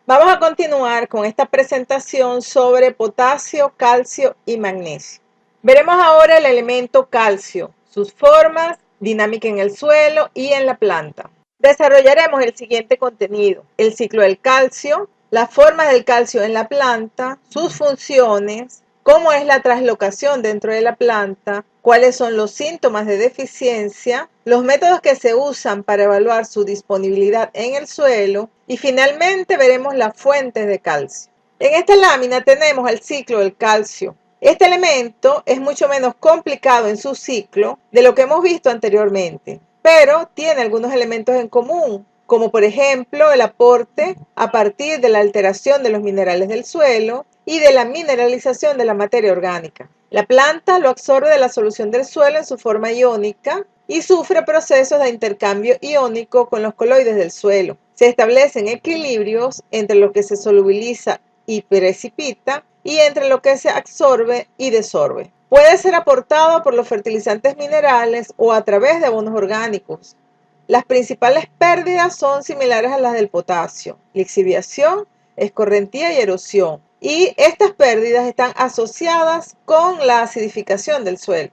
Vamos a continuar con esta presentación sobre potasio, calcio y magnesio. Veremos ahora el elemento calcio, sus formas, dinámica en el suelo y en la planta. Desarrollaremos el siguiente contenido: el ciclo del calcio, las formas del calcio en la planta, sus funciones, cómo es la translocación dentro de la planta, cuáles son los síntomas de deficiencia, los métodos que se usan para evaluar su disponibilidad en el suelo y finalmente veremos las fuentes de calcio. En esta lámina tenemos el ciclo del calcio. Este elemento es mucho menos complicado en su ciclo de lo que hemos visto anteriormente, pero tiene algunos elementos en común, como por ejemplo el aporte a partir de la alteración de los minerales del suelo y de la mineralización de la materia orgánica. La planta lo absorbe de la solución del suelo en su forma iónica y sufre procesos de intercambio iónico con los coloides del suelo. Se establecen equilibrios entre lo que se solubiliza y precipita y entre lo que se absorbe y desorbe. Puede ser aportado por los fertilizantes minerales o a través de abonos orgánicos. Las principales pérdidas son similares a las del potasio: lixiviación, escorrentía y erosión. Y estas pérdidas están asociadas con la acidificación del suelo.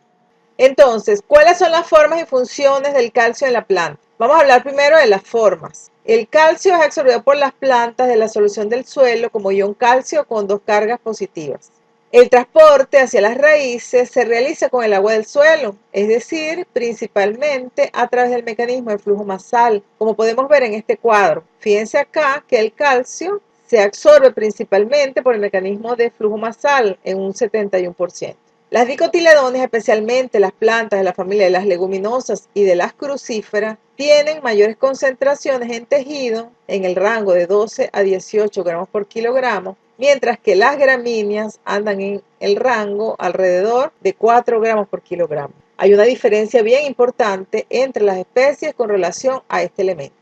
Entonces, ¿cuáles son las formas y funciones del calcio en la planta? Vamos a hablar primero de las formas. El calcio es absorbido por las plantas de la solución del suelo como ion calcio con dos cargas positivas. El transporte hacia las raíces se realiza con el agua del suelo, es decir, principalmente a través del mecanismo de flujo masal, como podemos ver en este cuadro. Fíjense acá que el calcio se absorbe principalmente por el mecanismo de flujo masal en un 71%. Las dicotiledones, especialmente las plantas de la familia de las leguminosas y de las crucíferas, tienen mayores concentraciones en tejido, en el rango de 12 a 18 gramos por kilogramo, mientras que las gramíneas andan en el rango alrededor de 4 gramos por kilogramo. Hay una diferencia bien importante entre las especies con relación a este elemento.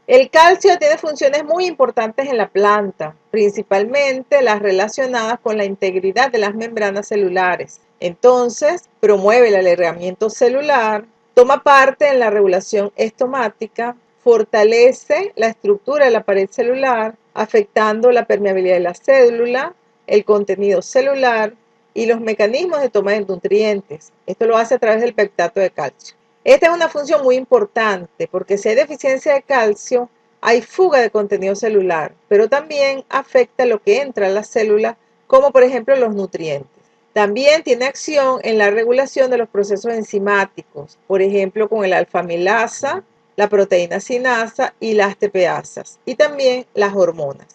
El calcio tiene funciones muy importantes en la planta, principalmente las relacionadas con la integridad de las membranas celulares. Entonces, promueve el alargamiento celular, toma parte en la regulación estomática, fortalece la estructura de la pared celular, afectando la permeabilidad de la célula, el contenido celular y los mecanismos de toma de nutrientes. Esto lo hace a través del pectato de calcio. Esta es una función muy importante porque si hay deficiencia de calcio, hay fuga de contenido celular, pero también afecta lo que entra a la célula, como por ejemplo los nutrientes. También tiene acción en la regulación de los procesos enzimáticos, por ejemplo con el alfa-amilasa, la proteína sinasa y las tepeasas, y también las hormonas.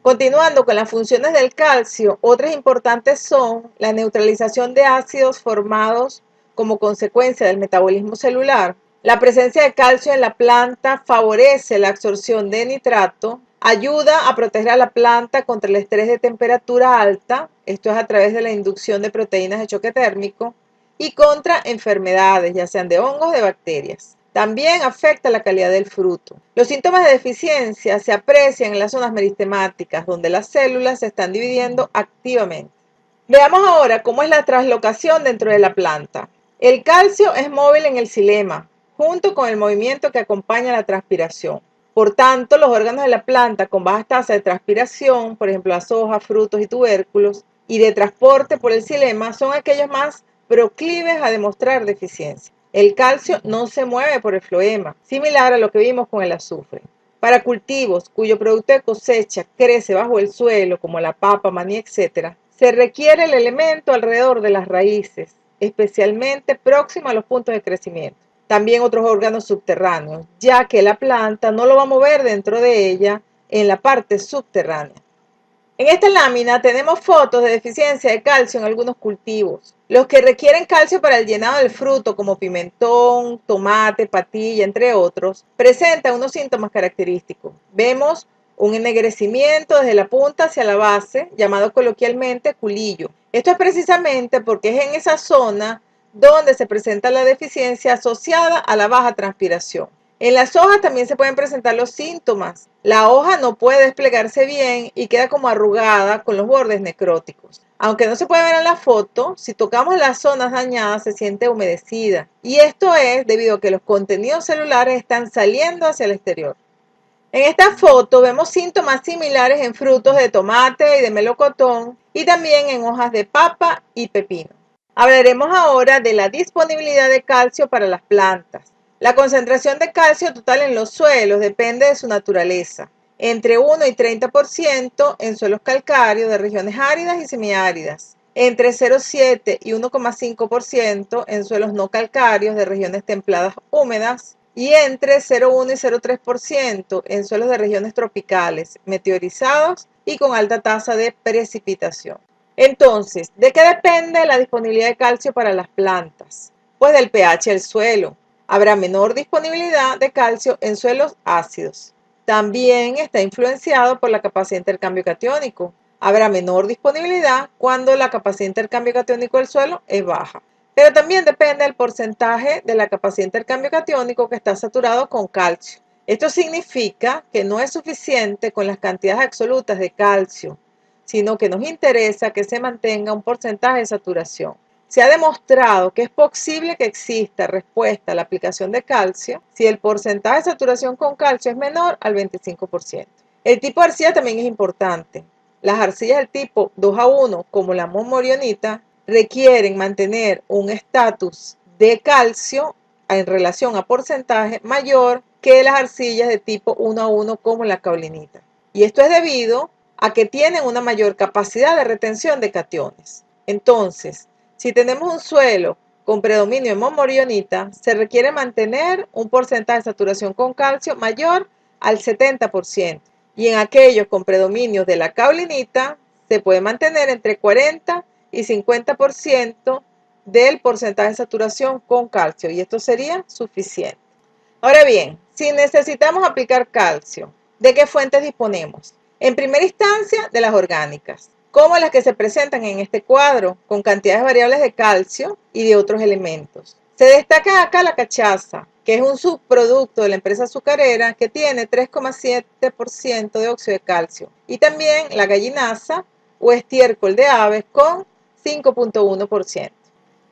Continuando con las funciones del calcio, otras importantes son la neutralización de ácidos formados como consecuencia del metabolismo celular. La presencia de calcio en la planta favorece la absorción de nitrato, ayuda a proteger a la planta contra el estrés de temperatura alta, esto es a través de la inducción de proteínas de choque térmico, y contra enfermedades, ya sean de hongos o de bacterias. También afecta la calidad del fruto. Los síntomas de deficiencia se aprecian en las zonas meristemáticas, donde las células se están dividiendo activamente. Veamos ahora cómo es la translocación dentro de la planta. El calcio es móvil en el xilema, junto con el movimiento que acompaña la transpiración. Por tanto, los órganos de la planta con bajas tasas de transpiración, por ejemplo las hojas, frutos y tubérculos, y de transporte por el xilema, son aquellos más proclives a demostrar deficiencia. El calcio no se mueve por el floema, similar a lo que vimos con el azufre. Para cultivos cuyo producto de cosecha crece bajo el suelo, como la papa, maní, etc., se requiere el elemento alrededor de las raíces, especialmente próximo a los puntos de crecimiento. También otros órganos subterráneos, ya que la planta no lo va a mover dentro de ella en la parte subterránea. En esta lámina tenemos fotos de deficiencia de calcio en algunos cultivos. Los que requieren calcio para el llenado del fruto, como pimentón, tomate, patilla, entre otros, presentan unos síntomas característicos. Vemos un ennegrecimiento desde la punta hacia la base, llamado coloquialmente culillo. Esto es precisamente porque es en esa zona donde se presenta la deficiencia asociada a la baja transpiración. En las hojas también se pueden presentar los síntomas. La hoja no puede desplegarse bien y queda como arrugada con los bordes necróticos. Aunque no se puede ver en la foto, si tocamos las zonas dañadas se siente humedecida. Y esto es debido a que los contenidos celulares están saliendo hacia el exterior. En esta foto vemos síntomas similares en frutos de tomate y de melocotón y también en hojas de papa y pepino. Hablaremos ahora de la disponibilidad de calcio para las plantas. La concentración de calcio total en los suelos depende de su naturaleza, entre 1 y 30% en suelos calcáreos de regiones áridas y semiáridas, entre 0,7 y 1,5% en suelos no calcáreos de regiones templadas húmedas y entre 0,1 y 0,3% en suelos de regiones tropicales, meteorizados y con alta tasa de precipitación. Entonces, ¿de qué depende la disponibilidad de calcio para las plantas? Pues del pH del suelo. Habrá menor disponibilidad de calcio en suelos ácidos. También está influenciado por la capacidad de intercambio catiónico. Habrá menor disponibilidad cuando la capacidad de intercambio catiónico del suelo es baja. Pero también depende del porcentaje de la capacidad de intercambio catiónico que está saturado con calcio. Esto significa que no es suficiente con las cantidades absolutas de calcio, sino que nos interesa que se mantenga un porcentaje de saturación. Se ha demostrado que es posible que exista respuesta a la aplicación de calcio si el porcentaje de saturación con calcio es menor al 25%. El tipo de arcilla también es importante. Las arcillas del tipo 2A1, como la monmorionita, requieren mantener un estatus de calcio en relación a porcentaje mayor que las arcillas de tipo 1A1 como la caolinita. Y esto es debido a que tienen una mayor capacidad de retención de cationes. Entonces, si tenemos un suelo con predominio de monmorionita, se requiere mantener un porcentaje de saturación con calcio mayor al 70%. Y en aquellos con predominio de la caolinita, se puede mantener entre 40 y 50% del porcentaje de saturación con calcio. Y esto sería suficiente. Ahora bien, si necesitamos aplicar calcio, ¿de qué fuentes disponemos? En primera instancia, de las orgánicas, como las que se presentan en este cuadro, con cantidades variables de calcio y de otros elementos. Se destaca acá la cachaza, que es un subproducto de la empresa azucarera que tiene 3,7% de óxido de calcio, y también la gallinaza o estiércol de aves con 5,1%.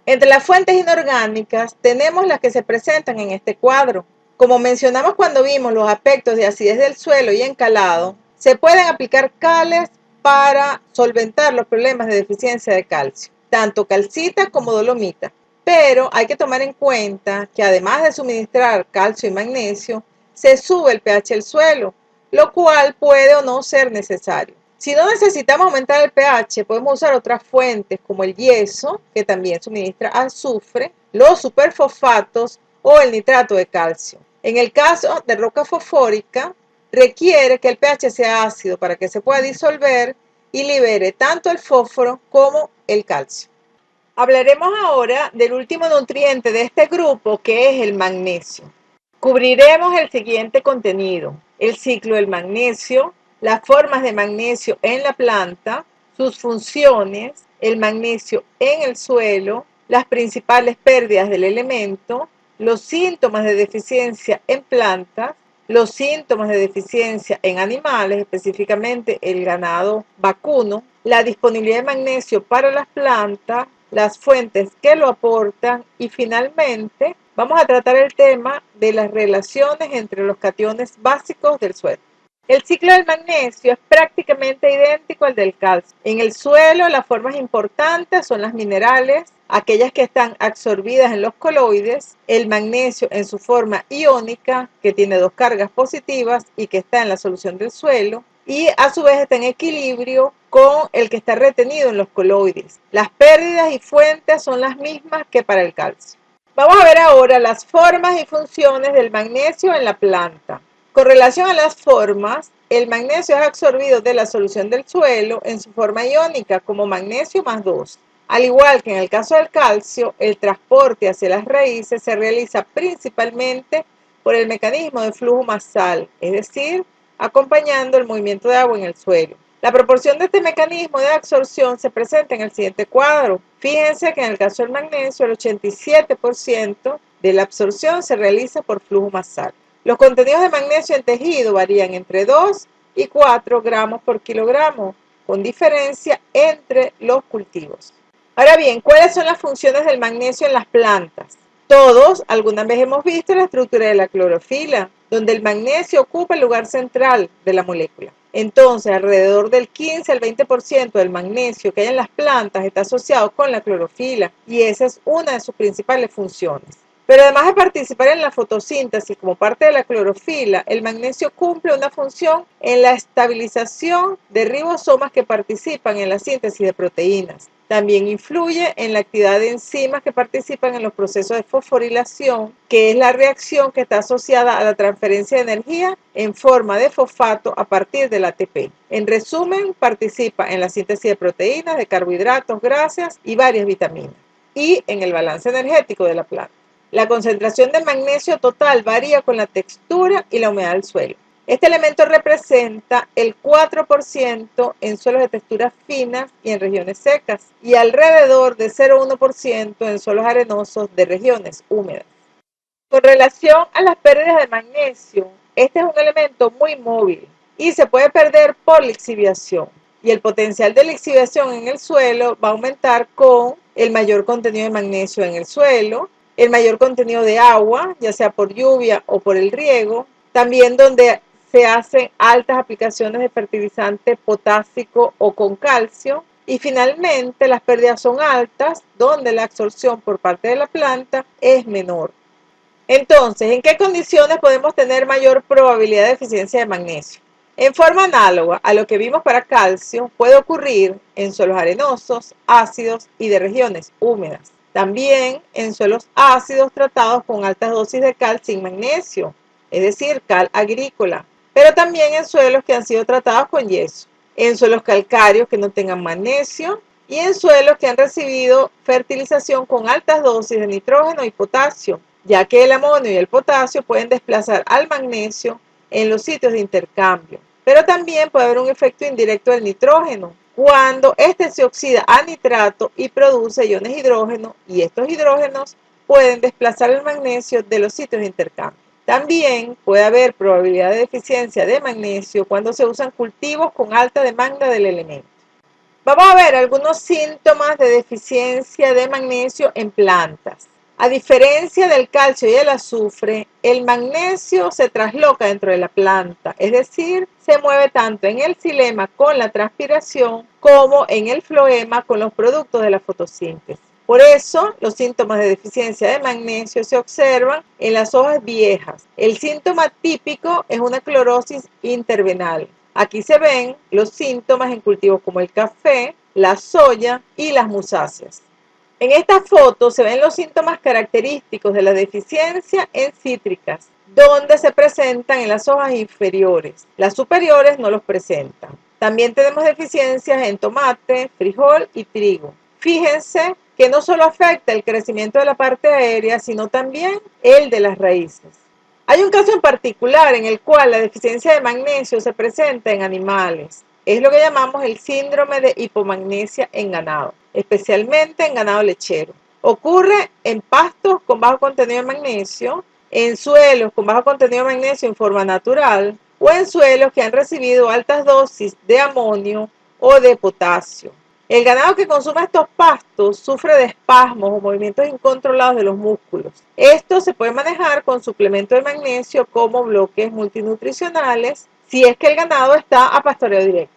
Entre las fuentes inorgánicas tenemos las que se presentan en este cuadro. Como mencionamos cuando vimos los aspectos de acidez del suelo y encalado, se pueden aplicar cales para solventar los problemas de deficiencia de calcio, tanto calcita como dolomita. Pero hay que tomar en cuenta que además de suministrar calcio y magnesio, se sube el pH del suelo, lo cual puede o no ser necesario. Si no necesitamos aumentar el pH, podemos usar otras fuentes como el yeso, que también suministra azufre, los superfosfatos o el nitrato de calcio. En el caso de roca fosfórica, requiere que el pH sea ácido para que se pueda disolver y libere tanto el fósforo como el calcio. Hablaremos ahora del último nutriente de este grupo, que es el magnesio. Cubriremos el siguiente contenido: el ciclo del magnesio, las formas de magnesio en la planta, sus funciones, el magnesio en el suelo, las principales pérdidas del elemento, los síntomas de deficiencia en plantas, los síntomas de deficiencia en animales, específicamente el ganado vacuno, la disponibilidad de magnesio para las plantas, las fuentes que lo aportan y finalmente vamos a tratar el tema de las relaciones entre los cationes básicos del suelo. El ciclo del magnesio es prácticamente idéntico al del calcio. En el suelo, las formas importantes son las minerales, aquellas que están absorbidas en los coloides, el magnesio en su forma iónica, que tiene dos cargas positivas y que está en la solución del suelo, y a su vez está en equilibrio con el que está retenido en los coloides. Las pérdidas y fuentes son las mismas que para el calcio. Vamos a ver ahora las formas y funciones del magnesio en la planta. Con relación a las formas, el magnesio es absorbido de la solución del suelo en su forma iónica como magnesio más 2. Al igual que en el caso del calcio, el transporte hacia las raíces se realiza principalmente por el mecanismo de flujo masal, es decir, acompañando el movimiento de agua en el suelo. La proporción de este mecanismo de absorción se presenta en el siguiente cuadro. Fíjense que en el caso del magnesio, el 87% de la absorción se realiza por flujo masal. Los contenidos de magnesio en tejido varían entre 2 y 4 gramos por kilogramo, con diferencia entre los cultivos. Ahora bien, ¿cuáles son las funciones del magnesio en las plantas? Todos alguna vez hemos visto la estructura de la clorofila. donde el magnesio ocupa el lugar central de la molécula. Entonces, alrededor del 15 al 20% del magnesio que hay en las plantas está asociado con la clorofila y esa es una de sus principales funciones. Pero además de participar en la fotosíntesis como parte de la clorofila, el magnesio cumple una función en la estabilización de ribosomas que participan en la síntesis de proteínas. También influye en la actividad de enzimas que participan en los procesos de fosforilación, que es la reacción que está asociada a la transferencia de energía en forma de fosfato a partir del ATP. En resumen, participa en la síntesis de proteínas, de carbohidratos, grasas y varias vitaminas, y en el balance energético de la planta. La concentración de magnesio total varía con la textura y la humedad del suelo. Este elemento representa el 4% en suelos de texturas finas y en regiones secas y alrededor de 0,1% en suelos arenosos de regiones húmedas. Con relación a las pérdidas de magnesio, este es un elemento muy móvil y se puede perder por lixiviación. Y el potencial de lixiviación en el suelo va a aumentar con el mayor contenido de magnesio en el suelo, el mayor contenido de agua, ya sea por lluvia o por el riego, también donde se hacen altas aplicaciones de fertilizante potásico o con calcio, y finalmente las pérdidas son altas, donde la absorción por parte de la planta es menor. Entonces, ¿en qué condiciones podemos tener mayor probabilidad de deficiencia de magnesio? En forma análoga a lo que vimos para calcio, puede ocurrir en suelos arenosos, ácidos y de regiones húmedas. También en suelos ácidos tratados con altas dosis de cal sin magnesio, es decir, cal agrícola, pero también en suelos que han sido tratados con yeso, en suelos calcáreos que no tengan magnesio y en suelos que han recibido fertilización con altas dosis de nitrógeno y potasio, ya que el amonio y el potasio pueden desplazar al magnesio en los sitios de intercambio. Pero también puede haber un efecto indirecto del nitrógeno, cuando este se oxida a nitrato y produce iones hidrógeno, y estos hidrógenos pueden desplazar el magnesio de los sitios de intercambio. También puede haber probabilidad de deficiencia de magnesio cuando se usan cultivos con alta demanda del elemento. Vamos a ver algunos síntomas de deficiencia de magnesio en plantas. A diferencia del calcio y el azufre, el magnesio se trasloca dentro de la planta, es decir, se mueve tanto en el xilema con la transpiración como en el floema con los productos de la fotosíntesis. Por eso, los síntomas de deficiencia de magnesio se observan en las hojas viejas. El síntoma típico es una clorosis intervenal. Aquí se ven los síntomas en cultivos como el café, la soya y las musáceas. En esta foto se ven los síntomas característicos de la deficiencia en cítricas, donde se presentan en las hojas inferiores. Las superiores no los presentan. También tenemos deficiencias en tomate, frijol y trigo. Fíjense que no solo afecta el crecimiento de la parte aérea, sino también el de las raíces. Hay un caso en particular en el cual la deficiencia de magnesio se presenta en animales. Es lo que llamamos el síndrome de hipomagnesia en ganado, especialmente en ganado lechero. Ocurre en pastos con bajo contenido de magnesio, en suelos con bajo contenido de magnesio en forma natural o en suelos que han recibido altas dosis de amonio o de potasio. El ganado que consume estos pastos sufre de espasmos o movimientos incontrolados de los músculos. Esto se puede manejar con suplemento de magnesio como bloques multinutricionales si es que el ganado está a pastoreo directo.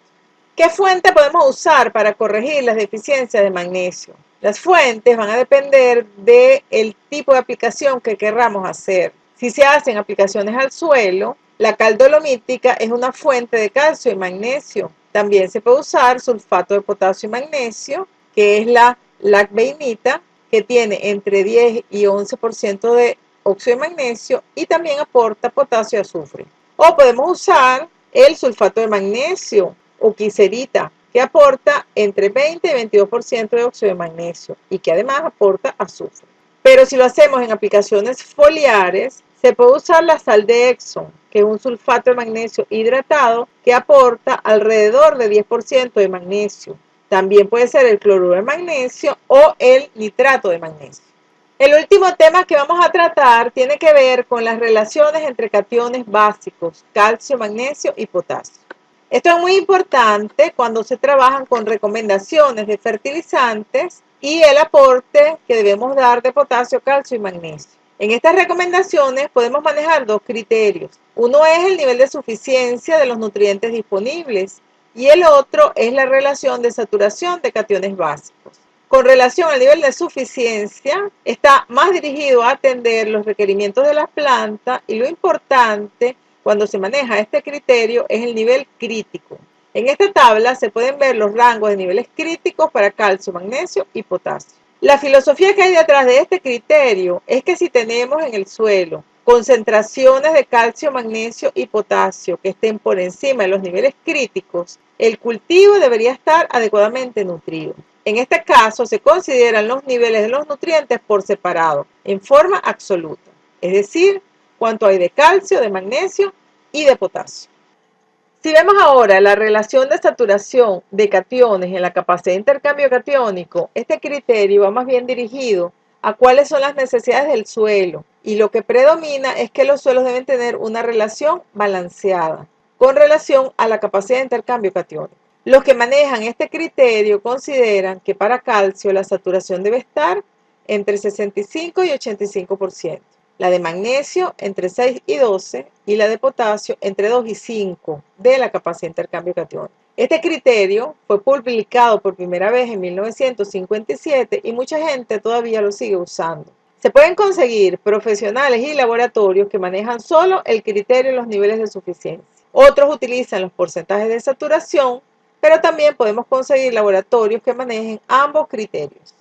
¿Qué fuente podemos usar para corregir las deficiencias de magnesio? Las fuentes van a depender del tipo de aplicación que querramos hacer. Si se hacen aplicaciones al suelo, la cal dolomítica es una fuente de calcio y magnesio. También se puede usar sulfato de potasio y magnesio, que es la lacbeinita, que tiene entre 10 y 11% de óxido de magnesio y también aporta potasio y azufre. O podemos usar el sulfato de magnesio o quiserita, que aporta entre 20 y 22% de óxido de magnesio y que además aporta azufre. Pero si lo hacemos en aplicaciones foliares, se puede usar la sal de Epsom, que es un sulfato de magnesio hidratado que aporta alrededor de 10% de magnesio. También puede ser el cloruro de magnesio o el nitrato de magnesio. El último tema que vamos a tratar tiene que ver con las relaciones entre cationes básicos, calcio, magnesio y potasio. Esto es muy importante cuando se trabajan con recomendaciones de fertilizantes y el aporte que debemos dar de potasio, calcio y magnesio. En estas recomendaciones podemos manejar dos criterios. Uno es el nivel de suficiencia de los nutrientes disponibles y el otro es la relación de saturación de cationes básicos. Con relación al nivel de suficiencia, está más dirigido a atender los requerimientos de la planta y lo importante cuando se maneja este criterio es el nivel crítico. En esta tabla se pueden ver los rangos de niveles críticos para calcio, magnesio y potasio. La filosofía que hay detrás de este criterio es que si tenemos en el suelo concentraciones de calcio, magnesio y potasio que estén por encima de los niveles críticos, el cultivo debería estar adecuadamente nutrido. En este caso se consideran los niveles de los nutrientes por separado, en forma absoluta, es decir, cuánto hay de calcio, de magnesio y de potasio. Si vemos ahora la relación de saturación de cationes en la capacidad de intercambio catiónico, este criterio va más bien dirigido a cuáles son las necesidades del suelo y lo que predomina es que los suelos deben tener una relación balanceada con relación a la capacidad de intercambio catiónico. Los que manejan este criterio consideran que para calcio la saturación debe estar entre 65 y 85%, la de magnesio entre 6 y 12 y la de potasio entre 2 y 5 de la capacidad de intercambio catiónico. Este criterio fue publicado por primera vez en 1957 y mucha gente todavía lo sigue usando. Se pueden conseguir profesionales y laboratorios que manejan solo el criterio y los niveles de suficiencia. Otros utilizan los porcentajes de saturación, pero también podemos conseguir laboratorios que manejen ambos criterios.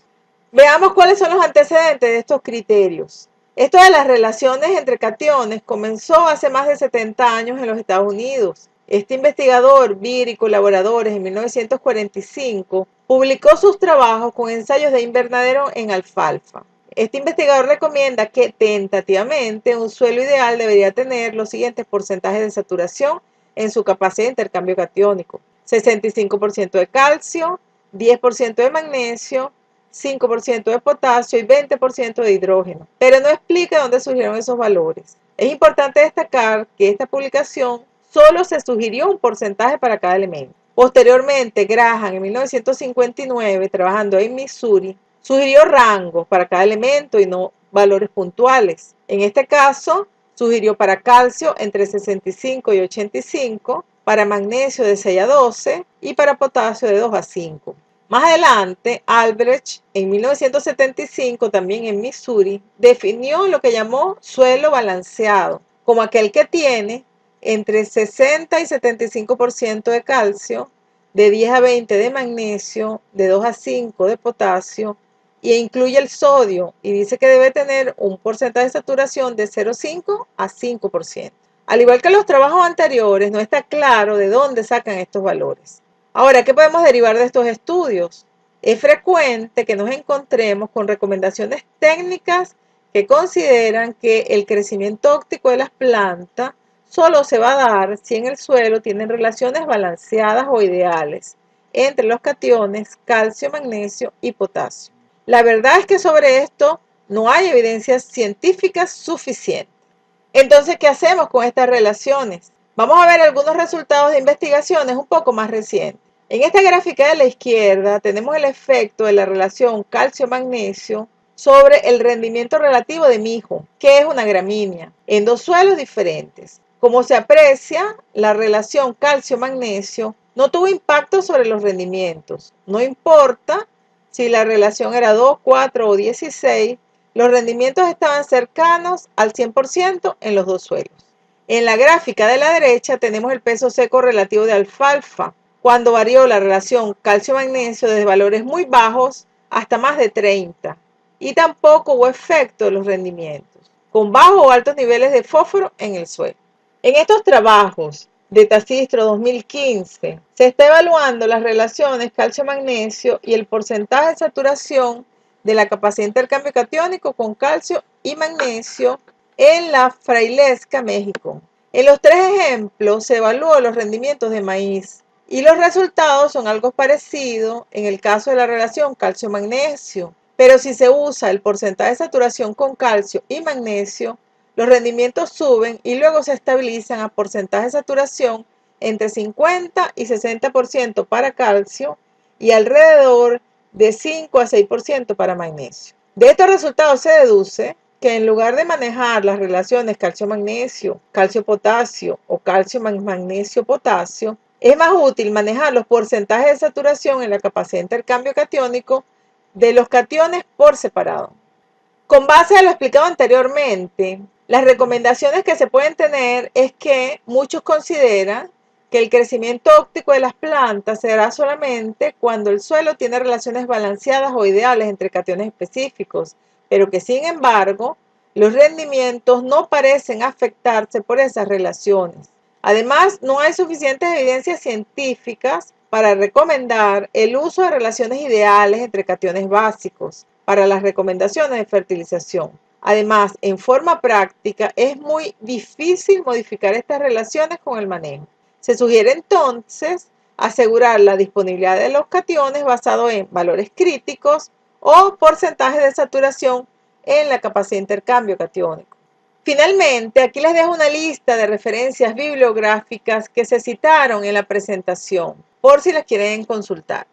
Veamos cuáles son los antecedentes de estos criterios. Esto de las relaciones entre cationes comenzó hace más de 70 años en los Estados Unidos. Este investigador, Beer y colaboradores en 1945 publicó sus trabajos con ensayos de invernadero en alfalfa. Este investigador recomienda que tentativamente un suelo ideal debería tener los siguientes porcentajes de saturación en su capacidad de intercambio catiónico: 65% de calcio, 10% de magnesio, 5% de potasio y 20% de hidrógeno, pero no explica dónde surgieron esos valores. Es importante destacar que esta publicación solo se sugirió un porcentaje para cada elemento. Posteriormente, Graham en 1959, trabajando en Missouri, sugirió rangos para cada elemento y no valores puntuales. En este caso, sugirió para calcio entre 65 y 85, para magnesio de 6 a 12 y para potasio de 2 a 5. Más adelante, Albrecht, en 1975, también en Missouri, definió lo que llamó suelo balanceado, como aquel que tiene entre 60 y 75% de calcio, de 10 a 20 de magnesio, de 2 a 5 de potasio, e incluye el sodio, y dice que debe tener un porcentaje de saturación de 0,5 a 5%. Al igual que los trabajos anteriores, no está claro de dónde sacan estos valores. Ahora, ¿qué podemos derivar de estos estudios? Es frecuente que nos encontremos con recomendaciones técnicas que consideran que el crecimiento óptico de las plantas solo se va a dar si en el suelo tienen relaciones balanceadas o ideales entre los cationes calcio, magnesio y potasio. La verdad es que sobre esto no hay evidencia científica suficiente. Entonces, ¿qué hacemos con estas relaciones? Vamos a ver algunos resultados de investigaciones un poco más recientes. En esta gráfica de la izquierda tenemos el efecto de la relación calcio-magnesio sobre el rendimiento relativo de mijo, que es una gramínea, en dos suelos diferentes. Como se aprecia, la relación calcio-magnesio no tuvo impacto sobre los rendimientos. No importa si la relación era 2, 4 o 16, los rendimientos estaban cercanos al 100% en los dos suelos. En la gráfica de la derecha tenemos el peso seco relativo de alfalfa, cuando varió la relación calcio-magnesio desde valores muy bajos hasta más de 30, y tampoco hubo efecto de los rendimientos, con bajos o altos niveles de fósforo en el suelo. En estos trabajos de Tacistro 2015 se está evaluando las relaciones calcio-magnesio y el porcentaje de saturación de la capacidad de intercambio catiónico con calcio y magnesio en la Frailesca, México. En los tres ejemplos se evaluó los rendimientos de maíz y los resultados son algo parecidos en el caso de la relación calcio-magnesio, pero si se usa el porcentaje de saturación con calcio y magnesio, los rendimientos suben y luego se estabilizan a porcentaje de saturación entre 50 y 60% para calcio y alrededor de 5 a 6% para magnesio. De estos resultados se deduce que en lugar de manejar las relaciones calcio-magnesio, calcio-potasio o calcio-magnesio-potasio, es más útil manejar los porcentajes de saturación en la capacidad de intercambio catiónico de los cationes por separado. Con base a lo explicado anteriormente, las recomendaciones que se pueden tener es que muchos consideran que el crecimiento óptico de las plantas se dará solamente cuando el suelo tiene relaciones balanceadas o ideales entre cationes específicos, pero que sin embargo los rendimientos no parecen afectarse por esas relaciones. Además, no hay suficientes evidencias científicas para recomendar el uso de relaciones ideales entre cationes básicos para las recomendaciones de fertilización. Además, en forma práctica es muy difícil modificar estas relaciones con el manejo. Se sugiere entonces asegurar la disponibilidad de los cationes basado en valores críticos o porcentajes de saturación en la capacidad de intercambio catiónico. Finalmente, aquí les dejo una lista de referencias bibliográficas que se citaron en la presentación, por si las quieren consultar.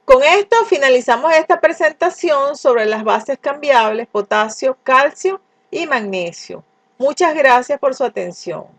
Con esto finalizamos esta presentación sobre las bases cambiables, potasio, calcio y magnesio. Muchas gracias por su atención.